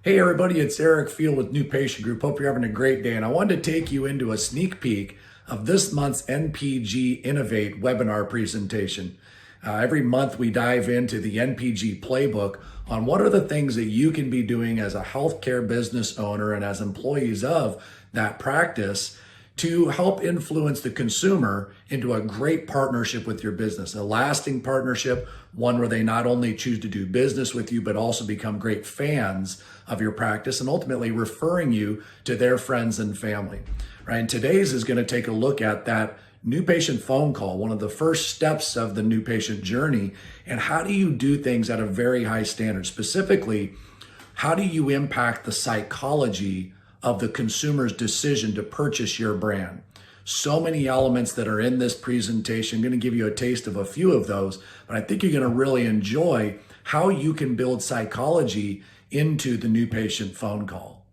Hey everybody, it's Eric Field with New Patient Group. Hope you're having a great day. And I wanted to take you into a sneak peek of this month's NPG Innovate webinar presentation. Every month we dive into the NPG playbook on what are the things that you can be doing as a healthcare business owner and as employees of that practice to help influence the consumer into a great partnership with your business, a lasting partnership, one where they not only choose to do business with you, but also become great fans of your practice and ultimately referring you to their friends and family, right? And today's is going to take a look at that new patient phone call, one of the first steps of the new patient journey, and how do you do things at a very high standard? Specifically, how do you impact the psychology of the consumer's decision to purchase your brand? So many elements that are in this presentation. I'm going to give you a taste of a few of those, but I think you're going to really enjoy how you can build psychology into the new patient phone call.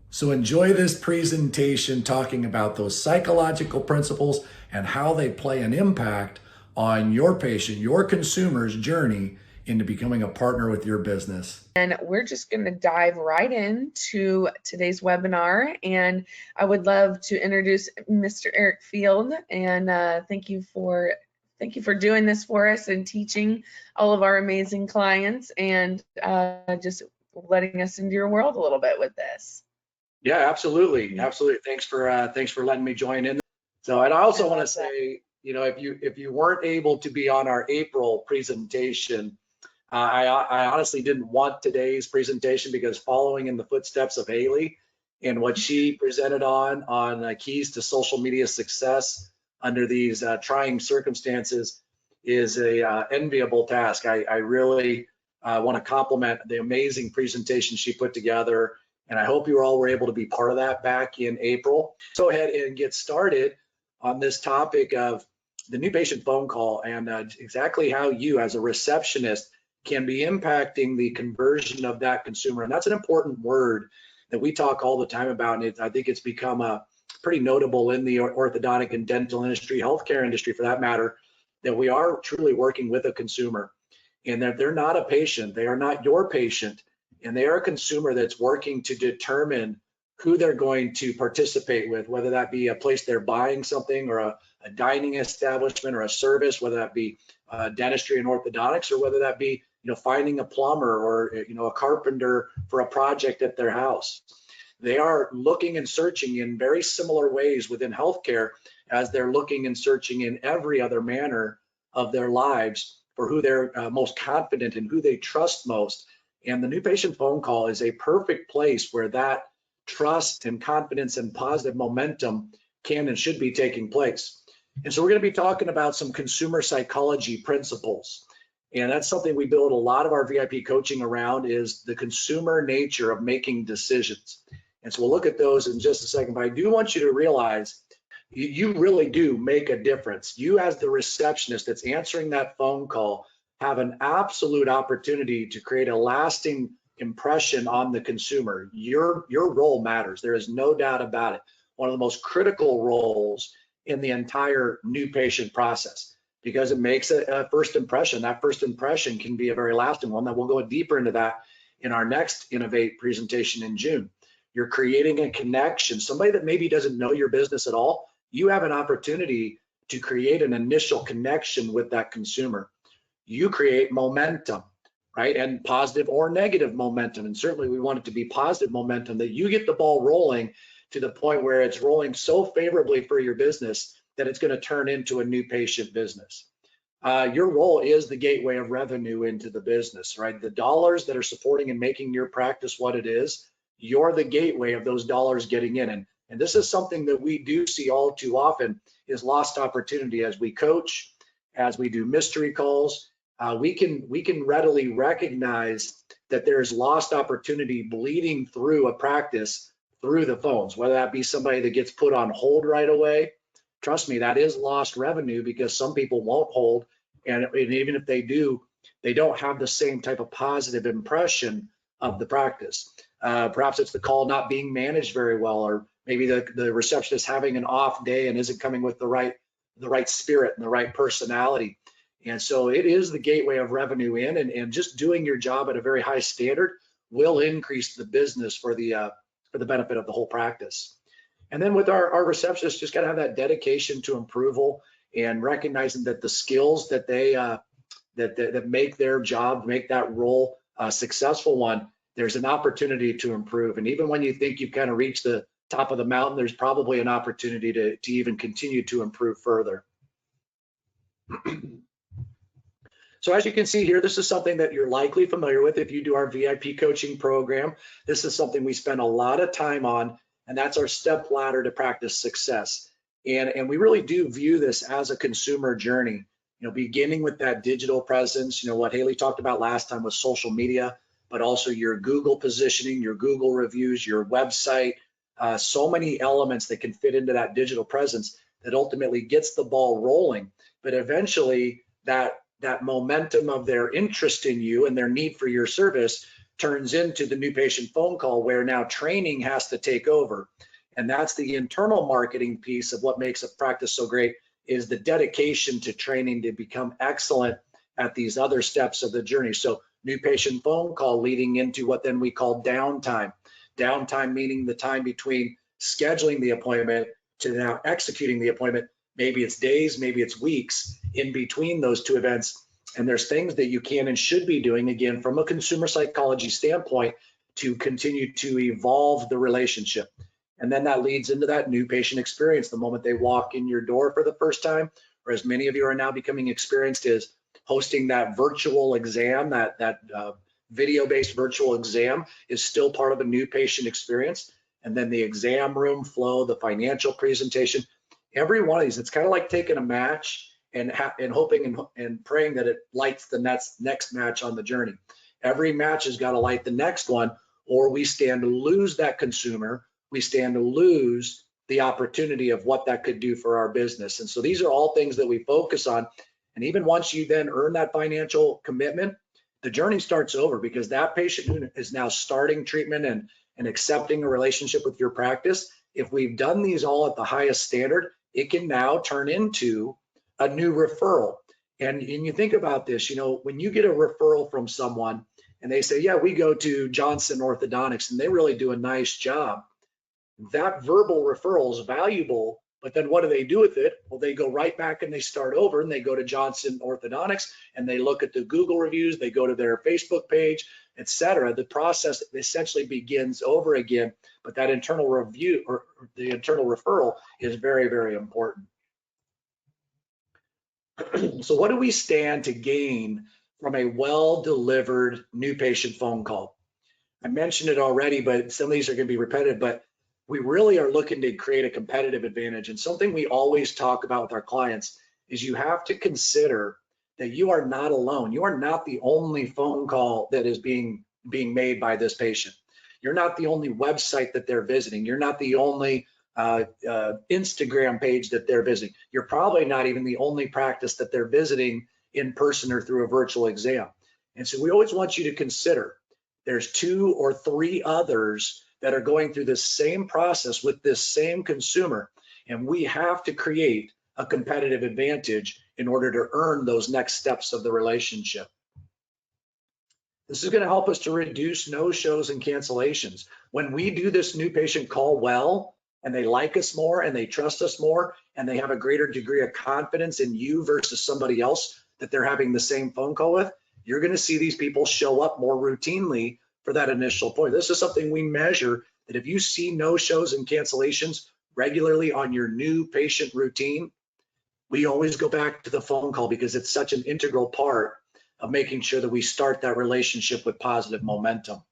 So enjoy this presentation talking about those psychological principles and how they play an impact on your patient, your consumer's journey into becoming a partner with your business. And we're just going to dive right into today's webinar. And I would love to introduce Mr. Eric Field. And thank you for doing this for us and teaching all of our amazing clients and just letting us into your world a little bit with this. Yeah, absolutely. Thanks for letting me join in. So, and I also want to say, if you weren't able to be on our April presentation, I honestly didn't want today's presentation because following in the footsteps of Haley and what she presented on keys to social media success under these trying circumstances is a enviable task. I really want to compliment the amazing presentation she put together. And I hope you all were able to be part of that back in April. Go ahead and get started on this topic of the new patient phone call and exactly how you as a receptionist can be impacting the conversion of that consumer. And that's an important word that we talk all the time about. And I think it's become pretty notable in the orthodontic and dental industry, healthcare industry for that matter, that we are truly working with a consumer and that they're not a patient. They are not your patient. And they are a consumer that's working to determine who they're going to participate with, whether that be a place they're buying something or a dining establishment or a service, whether that be dentistry and orthodontics, or whether that be finding a plumber or a carpenter for a project at their house. They are looking and searching in very similar ways within healthcare as they're looking and searching in every other manner of their lives for who they're most confident in, who they trust most. And the new patient phone call is a perfect place where that trust and confidence and positive momentum can and should be taking place. And so we're going to be talking about some consumer psychology principles. And that's something we build a lot of our VIP coaching around, is the consumer nature of making decisions. And so we'll look at those in just a second. But I do want you to realize you really do make a difference. You as the receptionist that's answering that phone call have an absolute opportunity to create a lasting impression on the consumer. Your role matters. There is no doubt about it. One of the most critical roles in the entire new patient process, because it makes a first impression. That first impression can be a very lasting one. That we'll go deeper into that in our next Innovate presentation in June. You're creating a connection. Somebody that maybe doesn't know your business at all, you have an opportunity to create an initial connection with that consumer. You create momentum, right? And positive or negative momentum. And certainly we want it to be positive momentum, that you get the ball rolling to the point where it's rolling so favorably for your business that it's going to turn into a new patient business. Your role is the gateway of revenue into the business, right? The dollars that are supporting and making your practice what it is, you're the gateway of those dollars getting in. And this is something that we do see all too often, is lost opportunity. As we coach, as we do mystery calls, we can readily recognize that there's lost opportunity bleeding through a practice through the phones, whether that be somebody that gets put on hold right away. Trust me, that is lost revenue, because some people won't hold, and even if they do, they don't have the same type of positive impression of the practice. Perhaps it's the call not being managed very well, or maybe the receptionist having an off day and isn't coming with the right spirit and the right personality. And so it is the gateway of revenue in, and just doing your job at a very high standard will increase the business for the benefit of the whole practice. And then with our receptionists, just got to have that dedication to approval and recognizing that the skills that they that make their job, make that role a successful one, there's an opportunity to improve. And even when you think you've kind of reached the top of the mountain, there's probably an opportunity to even continue to improve further. So as you can see here, this is something that you're likely familiar with if you do our VIP coaching program. This is something we spend a lot of time on, and that's our step ladder to practice success. And we really do view this as a consumer journey, beginning with that digital presence, what Haley talked about last time with social media, but also your Google positioning, your Google reviews, your website, so many elements that can fit into that digital presence that ultimately gets the ball rolling. But eventually that momentum of their interest in you and their need for your service turns into the new patient phone call, where now training has to take over. And that's the internal marketing piece of what makes a practice so great, is the dedication to training to become excellent at these other steps of the journey. So new patient phone call leading into what then we call downtime. Downtime meaning the time between scheduling the appointment to now executing the appointment. Maybe it's days, maybe it's weeks in between those two events. And there's things that you can and should be doing, again, from a consumer psychology standpoint, to continue to evolve the relationship. And then that leads into that new patient experience. The moment they walk in your door for the first time, or as many of you are now becoming experienced, is hosting that virtual exam, that video-based virtual exam is still part of a new patient experience. And then the exam room flow, the financial presentation, every one of these, it's kind of like taking a match and hoping and praying that it lights the next match on the journey. Every match has got to light the next one, or we stand to lose that consumer. We stand to lose the opportunity of what that could do for our business. And so these are all things that we focus on. And even once you then earn that financial commitment, the journey starts over, because that patient who is now starting treatment and accepting a relationship with your practice, if we've done these all at the highest standard, it can now turn into a new referral. And you think about this, when you get a referral from someone and they say, yeah, we go to Johnson Orthodontics and they really do a nice job, that verbal referral is valuable. But then what do they do with it? Well, they go right back and they start over, and they go to Johnson Orthodontics and they look at the Google reviews, they go to their Facebook page, etc. The process essentially begins over again, but that internal review or the internal referral is very, very important. So what do we stand to gain from a well-delivered new patient phone call? I mentioned it already, but some of these are going to be repetitive, but we really are looking to create a competitive advantage. And something we always talk about with our clients is you have to consider that you are not alone. You are not the only phone call that is being made by this patient. You're not the only website that they're visiting. You're not the only Instagram page that they're visiting. You're probably not even the only practice that they're visiting in person or through a virtual exam. And so we always want you to consider there's 2 or 3 others that are going through this same process with this same consumer, and we have to create a competitive advantage in order to earn those next steps of the relationship. This is going to help us to reduce no-shows and cancellations. When we do this new patient call well, and they like us more and they trust us more, and they have a greater degree of confidence in you versus somebody else that they're having the same phone call with, you're going to see these people show up more routinely for that initial point. This is something we measure, that if you see no-shows and cancellations regularly on your new patient routine, we always go back to the phone call, because it's such an integral part of making sure that we start that relationship with positive momentum.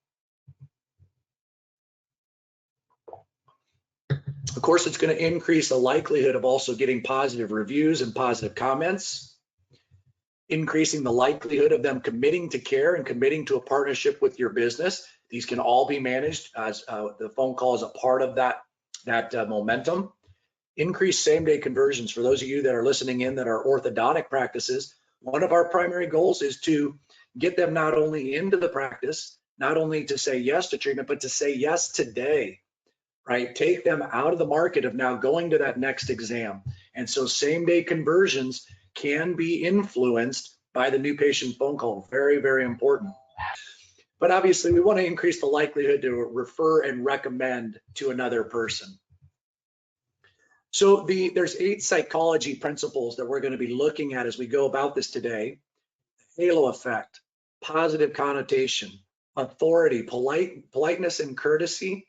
Of course, it's going to increase the likelihood of also getting positive reviews and positive comments, increasing the likelihood of them committing to care and committing to a partnership with your business. These can all be managed as the phone call is a part of that momentum. Increase same-day conversions. For those of you that are listening in that are orthodontic practices, one of our primary goals is to get them not only into the practice, not only to say yes to treatment, but to say yes today, right? Take them out of the market of now going to that next exam. And so same-day conversions can be influenced by the new patient phone call. Very, very important. but obviously we want to increase the likelihood to refer and recommend to another person. So there's 8 psychology principles that we're going to be looking at as we go about this today. Halo effect, positive connotation, authority, politeness and courtesy,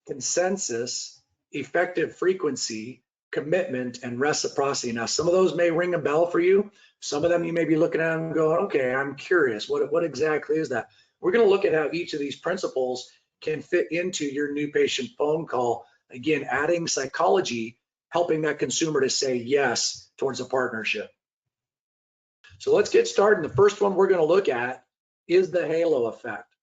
consensus, effective frequency, commitment, and reciprocity. Now, some of those may ring a bell for you. Some of them you may be looking at and going, okay, I'm curious, what exactly is that? We're going to look at how each of these principles can fit into your new patient phone call. Again, adding psychology, helping that consumer to say yes towards a partnership. So let's get started. The first one we're going to look at is the halo effect.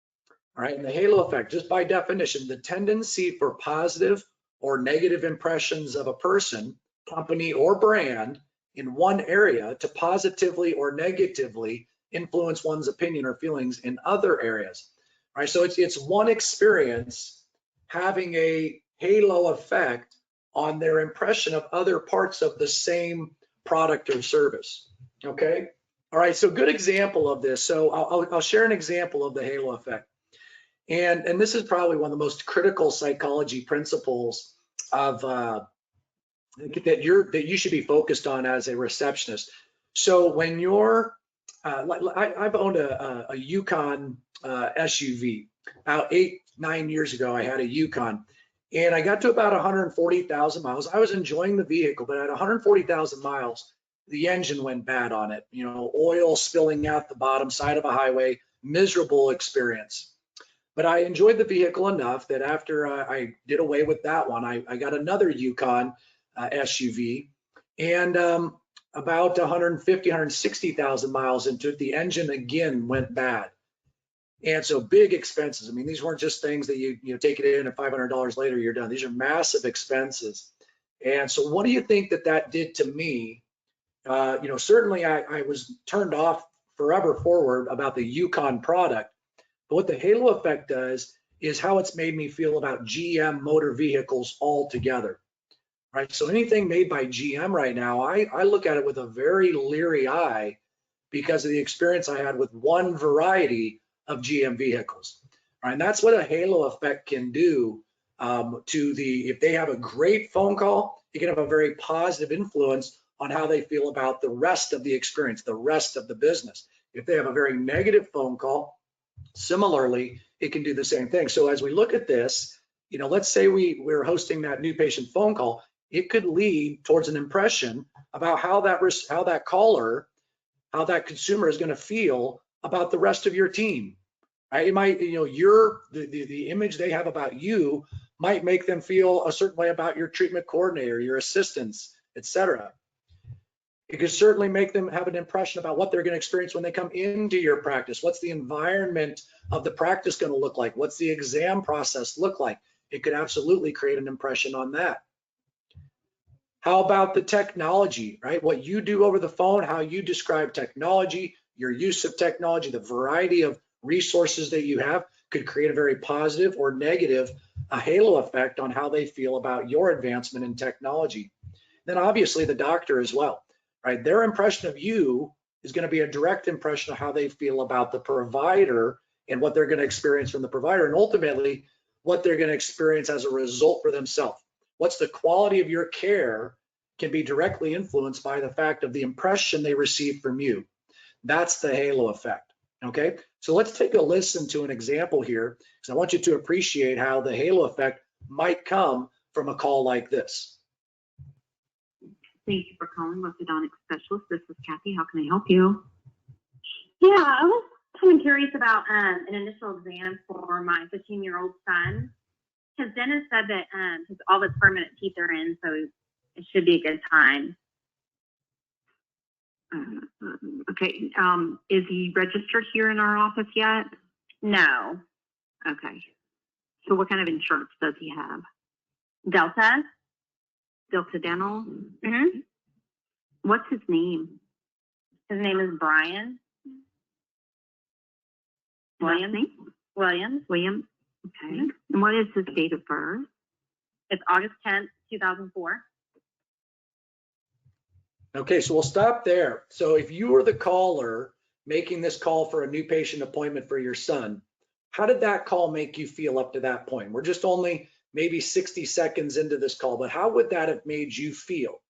All right, and the halo effect, just by definition, the tendency for positive or negative impressions of a person, company, or brand in one area to positively or negatively influence one's opinion or feelings in other areas. All right, so it's one experience having a halo effect on their impression of other parts of the same product or service. Okay. All right, so good example of this. So I'll share an example of the halo effect. And this is probably one of the most critical psychology principles of that you should be focused on as a receptionist. So when you're, I've owned a Yukon SUV. About 8-9 years ago, I had a Yukon, and I got to about 140,000 miles. I was enjoying the vehicle, but at 140,000 miles, the engine went bad on it. You know, oil spilling out the bottom side of a highway, miserable experience. But I enjoyed the vehicle enough that after I did away with that one, I got another Yukon SUV, and about 150, 160,000 miles into it, the engine again went bad. And so big expenses. I mean, these weren't just things that you take it in and $500 later you're done. These are massive expenses. And so what do you think that did to me? You know, certainly I was turned off forever forward about the Yukon product. But what the halo effect does is how it's made me feel about GM motor vehicles altogether. Right? So anything made by GM right now, I look at it with a very leery eye because of the experience I had with one variety of GM vehicles. Right? And that's what a halo effect can do if they have a great phone call, it can have a very positive influence on how they feel about the rest of the experience, the rest of the business. If they have a very negative phone call, similarly, it can do the same thing. So as we look at this, you know, let's say we're hosting that new patient phone call, it could lead towards an impression about how that caller, how that consumer is going to feel about the rest of your team. Right? It might, you know, the image they have about you might make them feel a certain way about your treatment coordinator, your assistants, etc. It could certainly make them have an impression about what they're going to experience when they come into your practice. What's the environment of the practice going to look like? What's the exam process look like? It could absolutely create an impression on that. How about the technology, right? What you do over the phone, how you describe technology, your use of technology, the variety of resources that you have could create a very positive or negative halo effect on how they feel about your advancement in technology. Then obviously the doctor as well. Right, their impression of you is going to be a direct impression of how they feel about the provider and what they're going to experience from the provider, and ultimately what they're going to experience as a result for themselves. What's the quality of your care can be directly influenced by the fact of the impression they receive from you. That's the halo effect. Okay, so let's take a listen to an example here, because I want you to appreciate how the halo effect might come from a call like this. Thank you for calling orthodontic specialist. This is Kathy. How can I help you? Yeah, I was kind of curious about an initial exam for my 15-year-old son. His dentist said that all his permanent teeth are in, so it should be a good time. Okay. Is he registered here in our office yet? No. Okay. So what kind of insurance does he have? Delta? Delta Dental? Mm-hmm. What's his name? His name is Brian. Last name? Williams. Williams. Okay. And what is his date of birth? It's August 10th, 2004. Okay, so we'll stop there. So if you were the caller making this call for a new patient appointment for your son, How did that call make you feel up to that point? We're just only maybe 60 seconds into this call, but how would that have made you feel?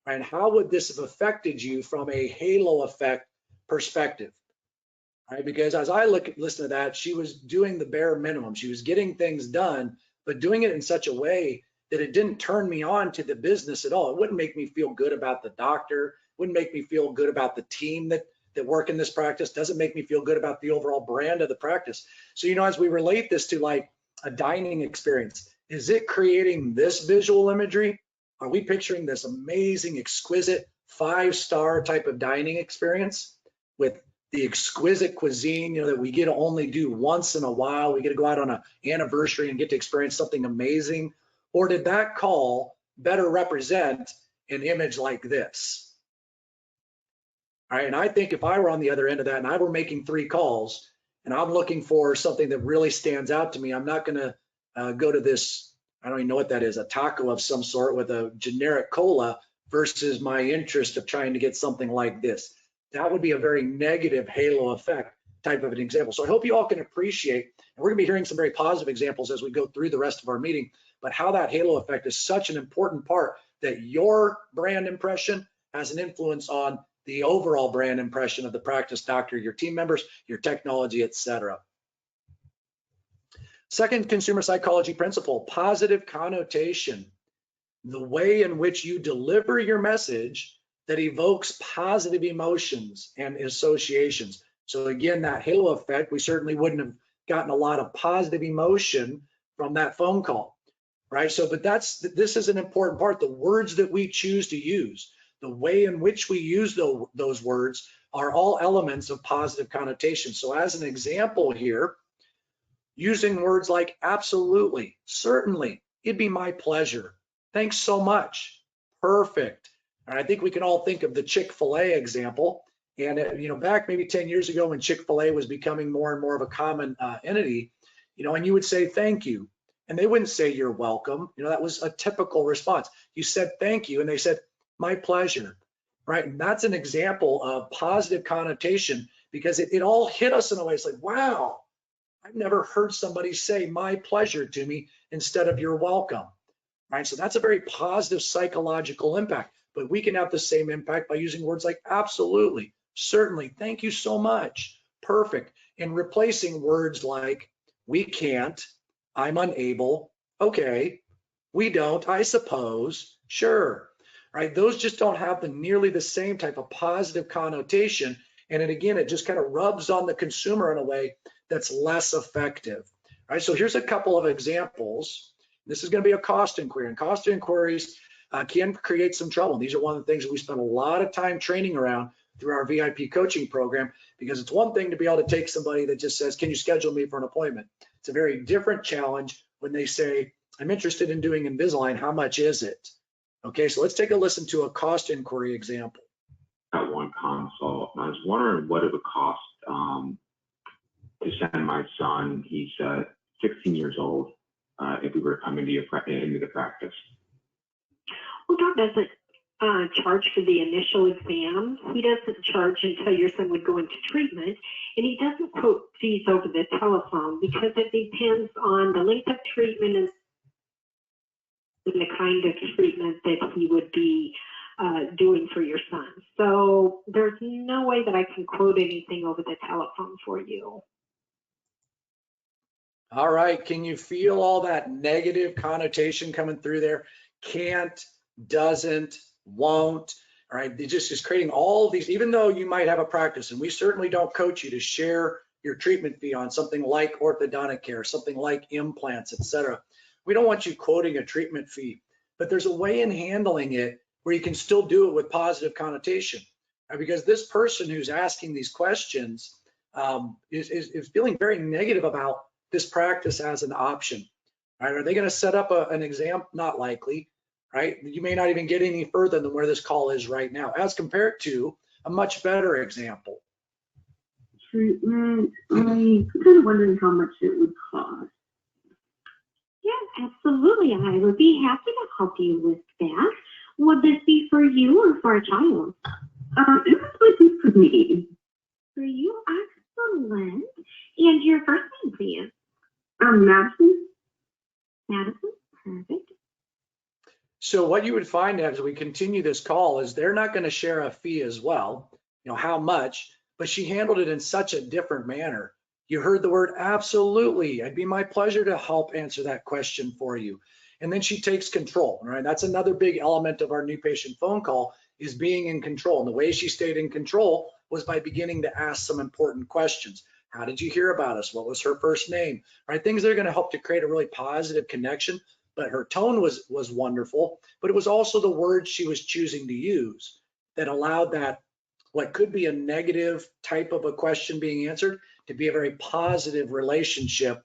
And how would this have affected you from a halo effect perspective? Right? Because as I listen to that, she was doing the bare minimum. She was getting things done, but doing it in such a way that it didn't turn me on to the business at all. It wouldn't make me feel good about the doctor, wouldn't make me feel good about the team that work in this practice, doesn't make me feel good about the overall brand of the practice. So, as we relate this to like a dining experience, is it creating this visual imagery? Are we picturing this amazing, exquisite 5-star type of dining experience with the exquisite cuisine, that we get to only do once in a while? We get to go out on an anniversary and get to experience something amazing. Or did that call better represent an image like this? All right, and I think if I were on the other end of that and I were making 3 calls and I'm looking for something that really stands out to me, I'm not going to go to this, I don't even know what that is, a taco of some sort with a generic cola versus my interest of trying to get something like this. That would be a very negative halo effect type of an example. So I hope you all can appreciate, and we're going to be hearing some very positive examples as we go through the rest of our meeting, but how that halo effect is such an important part, that your brand impression has an influence on the overall brand impression of the practice doctor, your team members, your technology, etc. Second consumer psychology principle, positive connotation. The way in which you deliver your message that evokes positive emotions and associations. So again, that halo effect, we certainly wouldn't have gotten a lot of positive emotion from that phone call, right? So, but this is an important part, the words that we choose to use. The way in which we use those words are all elements of positive connotation. So as an example here, using words like absolutely, certainly, it'd be my pleasure, thanks so much, perfect. And I think we can all think of the Chick-fil-A example. And back maybe 10 years ago when Chick-fil-A was becoming more and more of a common entity, and you would say thank you, and they wouldn't say you're welcome. That was a typical response. You said thank you, and they said my pleasure, right? And that's an example of positive connotation, because it all hit us in a way. It's like, wow, I've never heard somebody say my pleasure to me instead of you're welcome, right? So that's a very positive psychological impact, but we can have the same impact by using words like absolutely, certainly, thank you so much, perfect, and replacing words like we can't, I'm unable, okay, we don't, I suppose, sure. Right? Those just don't have nearly the same type of positive connotation. And again, it just kind of rubs on the consumer in a way that's less effective. Right? So here's a couple of examples. This is going to be a cost inquiry, and cost inquiries can create some trouble. These are one of the things that we spend a lot of time training around through our VIP coaching program, because it's one thing to be able to take somebody that just says, can you schedule me for an appointment? It's a very different challenge when they say, I'm interested in doing Invisalign, how much is it? Okay, so let's take a listen to a cost inquiry example. At one consult, I was wondering what it would cost to send my son, he's 16 years old, if we were coming into the practice. Well, Doc doesn't charge for the initial exams. He doesn't charge until your son would go into treatment, and he doesn't quote fees over the telephone because it depends on the length of treatment and the kind of treatment that he would be doing for your son. So there's no way that I can quote anything over the telephone for you. All right, can you feel all that negative connotation coming through there? Can't, doesn't, won't, all right? It just is creating all these, even though you might have a practice, and we certainly don't coach you to share your treatment fee on something like orthodontic care, something like implants, etc. We don't want you quoting a treatment fee, but there's a way in handling it where you can still do it with positive connotation, right? Because this person who's asking these questions is feeling very negative about this practice as an option, right? Are they going to set up an exam? Not likely, right? You may not even get any further than where this call is right now, as compared to a much better example. Treatment, I'm kind of wondering how much it would cost. Yeah, absolutely. I would be happy to help you with that. Would this be for you or for a child? It would be for me. For you, excellent. And your first name, please. Madison? Madison, perfect. So what you would find as we continue this call is they're not going to share a fee as well, how much, but she handled it in such a different manner. You heard the word absolutely. It'd be my pleasure to help answer that question for you. And then she takes control, right? That's another big element of our new patient phone call is being in control. And the way she stayed in control was by beginning to ask some important questions. How did you hear about us? What was her first name? Right? Things that are going to help to create a really positive connection. But her tone was wonderful, but it was also the words she was choosing to use that allowed that what could be a negative type of a question being answered to be a very positive relationship,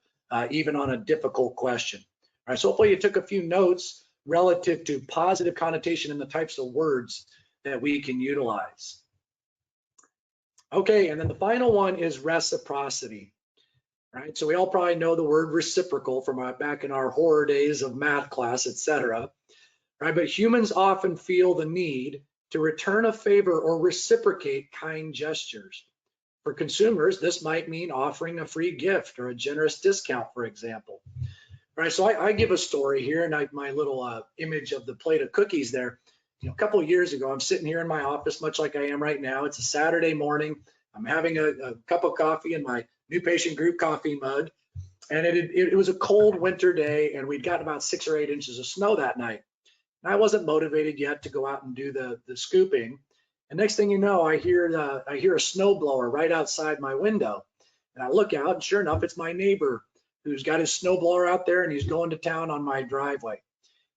even on a difficult question. All right, so hopefully you took a few notes relative to positive connotation and the types of words that we can utilize. Okay, and then the final one is reciprocity. Right, so we all probably know the word reciprocal from back in our horror days of math class, etc. Right, but humans often feel the need to return a favor or reciprocate kind gestures. For consumers, this might mean offering a free gift or a generous discount, for example. Right, so I give a story here, and my little image of the plate of cookies there. A couple of years ago, I'm sitting here in my office, much like I am right now. It's a Saturday morning. I'm having a cup of coffee in my new patient group coffee mug, and it was a cold winter day, and we'd gotten about 6 or 8 inches of snow that night. And I wasn't motivated yet to go out and do the scooping. And next thing you know, I hear a snow blower right outside my window, and I look out, and sure enough, it's my neighbor who's got his snow blower out there, and he's going to town on my driveway.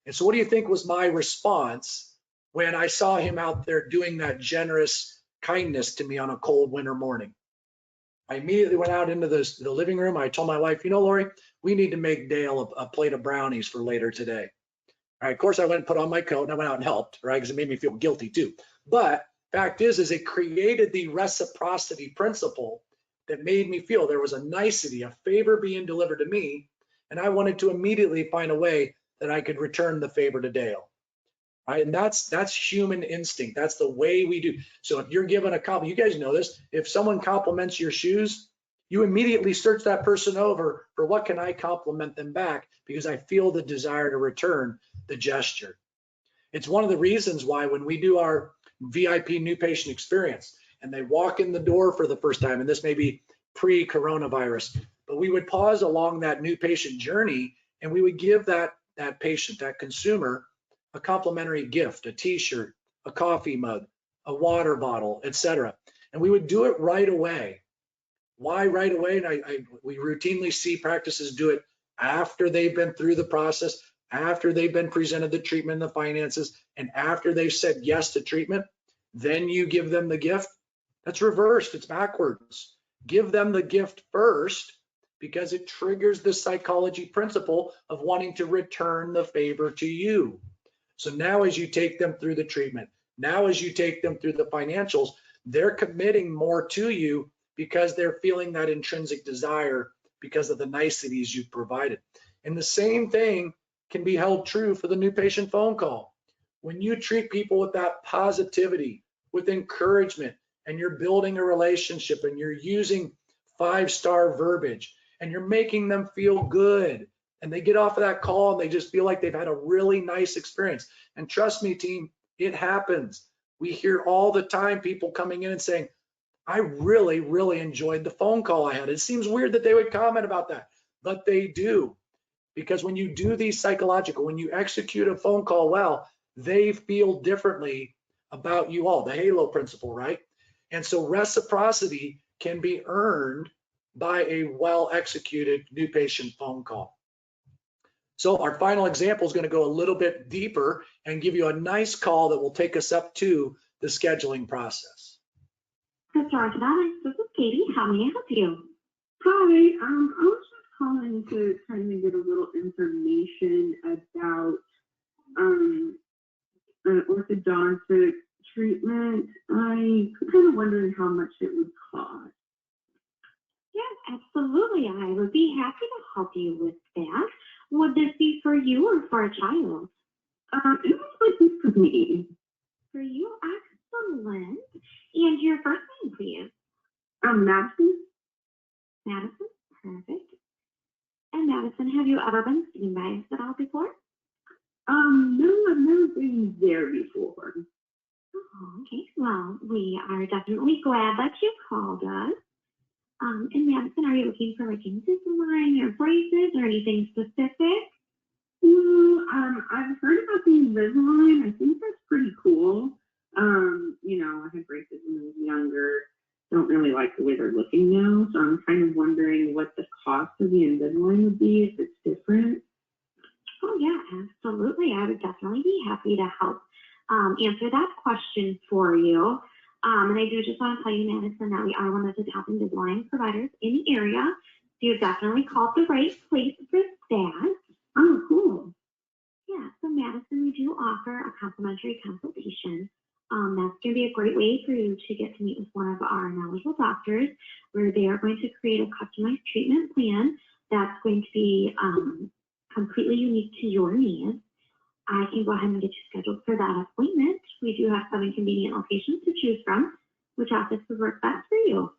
And so, what do you think was my response when I saw him out there doing that generous kindness to me on a cold winter morning? I immediately went out into the living room. I told my wife, Lori, we need to make Dale a plate of brownies for later today. All right, of course, I went and put on my coat and I went out and helped, right? Because it made me feel guilty too. But fact is it created the reciprocity principle that made me feel there was a nicety, a favor being delivered to me. And I wanted to immediately find a way that I could return the favor to Dale. Right? And that's human instinct. That's the way we do. So if you're given a compliment, you guys know this, if someone compliments your shoes, you immediately search that person over for what can I compliment them back, because I feel the desire to return the gesture. It's one of the reasons why when we do our VIP new patient experience and they walk in the door for the first time, and this may be pre-coronavirus, but we would pause along that new patient journey and we would give that patient, that consumer, a complimentary gift, a t-shirt, a coffee mug, a water bottle, etc. And we would do it right away. Why right away? And we routinely see practices do it after they've been through the process, after they've been presented the treatment and the finances, and after they've said yes to treatment, then you give them the gift. That's reversed, it's backwards. Give them the gift first, because it triggers the psychology principle of wanting to return the favor to you. So now as you take them through the treatment, now as you take them through the financials, they're committing more to you because they're feeling that intrinsic desire because of the niceties you've provided. And the same thing can be held true for the new patient phone call. When you treat people with that positivity, with encouragement, and you're building a relationship and you're using 5-star verbiage and you're making them feel good, and they get off of that call and they just feel like they've had a really nice experience. And trust me, team, it happens. We hear all the time people coming in and saying, I really, really enjoyed the phone call I had. It seems weird that they would comment about that, but they do. Because when you do these psychological, when you execute a phone call well, they feel differently about you all, the halo principle, right? And so reciprocity can be earned by a well-executed new patient phone call. So our final example is going to go a little bit deeper and give you a nice call that will take us up to the scheduling process. Customer Orthodontics, this is Katie. How may I help you? Hi, I was just calling to kind of get a little information about an orthodontic treatment. I'm kind of wondering how much it would cost. Yeah, absolutely. I would be happy to help you with that. Would this be for you or for a child? It was like this for me. For you, excellent. And your first name, please. Madison? Madison, perfect. And Madison, have you ever been seen by us at all before? No, I've never been there before. Oh, okay. Well, we are definitely glad that you called us. And Madison, are you looking for like Invisalign or braces or anything specific? Well, I've heard about the Invisalign. I think that's pretty cool. I had braces when I was younger. Don't really like the way they're looking now, so I'm kind of wondering what the cost of the Invisalign would be if it's different. Oh, yeah, absolutely. I would definitely be happy to help answer that question for you. And I do just want to tell you, Madison, that we are one of the top Invisalign providers in the area. So you've definitely called the right place for that. Oh, cool. Yeah, so Madison, we do offer a complimentary consultation. That's going to be a great way for you to get to meet with one of our knowledgeable doctors, where they are going to create a customized treatment plan that's going to be completely unique to your needs. I can go ahead and get you scheduled for that appointment. We do have 7 convenient locations to choose from. Which office would work best for you?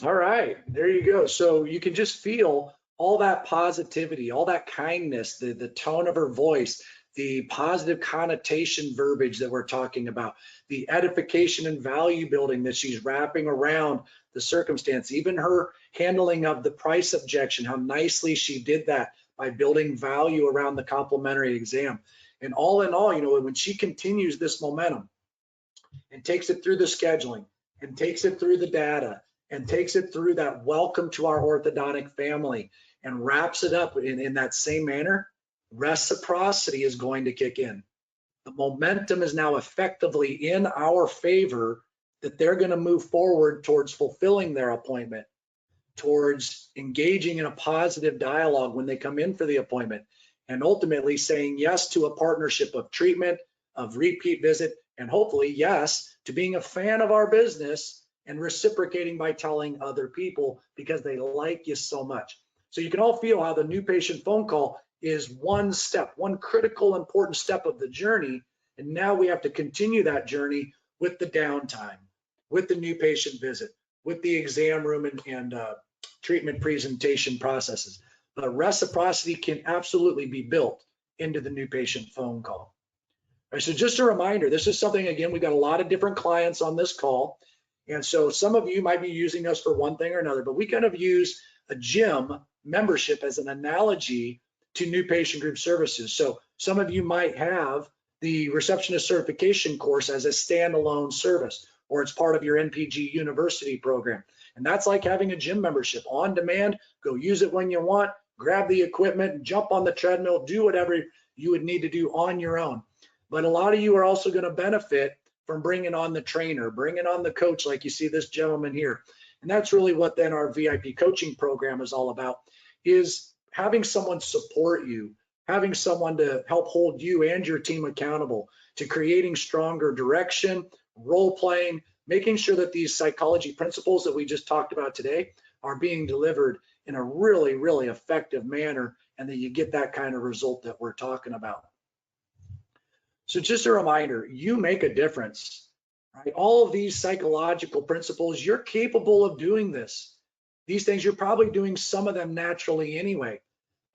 All right, there you go. So you can just feel all that positivity, all that kindness, the tone of her voice, the positive connotation verbiage that we're talking about, the edification and value building that she's wrapping around the circumstance, even her handling of the price objection, how nicely she did that by building value around the complimentary exam. And all in all, when she continues this momentum and takes it through the scheduling and takes it through the data and takes it through that welcome to our orthodontic family and wraps it up in that same manner, reciprocity is going to kick in. The momentum is now effectively in our favor that they're going to move forward towards fulfilling their appointment, towards engaging in a positive dialogue when they come in for the appointment, and ultimately saying yes to a partnership of treatment, of repeat visit, and hopefully yes to being a fan of our business and reciprocating by telling other people because they like you so much. So you can all feel how the new patient phone call is one step, one critical important step of the journey. And now we have to continue that journey with the downtime, with the new patient visit, with the exam room and treatment presentation processes. But reciprocity can absolutely be built into the new patient phone call. All right, so just a reminder, this is something, again, we've got a lot of different clients on this call. And so some of you might be using us for one thing or another, but we kind of use a gym membership as an analogy to new patient group services. So some of you might have the receptionist certification course as a standalone service, or it's part of your NPG university program. And that's like having a gym membership on demand. Go use it when you want, grab the equipment, jump on the treadmill, do whatever you would need to do on your own. But a lot of you are also going to benefit from bringing on the trainer, bringing on the coach, like you see this gentleman here. And that's really what then our VIP coaching program is all about, is having someone support you, having someone to help hold you and your team accountable to creating stronger direction, role playing, making sure that these psychology principles that we just talked about today are being delivered in a really, really effective manner, and that you get that kind of result that we're talking about. So just a reminder, you make a difference, right? All of these psychological principles, you're capable of doing this. These things, you're probably doing some of them naturally anyway.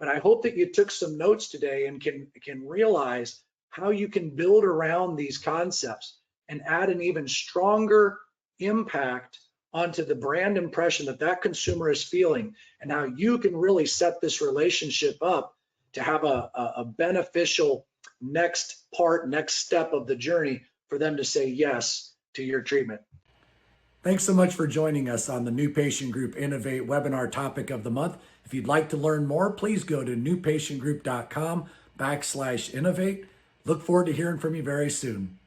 But I hope that you took some notes today and can realize how you can build around these concepts and add an even stronger impact onto the brand impression that consumer is feeling, and how you can really set this relationship up to have a beneficial next step of the journey for them to say yes to your treatment. Thanks so much for joining us on the New Patient Group Innovate webinar topic of the month. If you'd like to learn more, please go to newpatientgroup.com/innovate. Look forward to hearing from you very soon.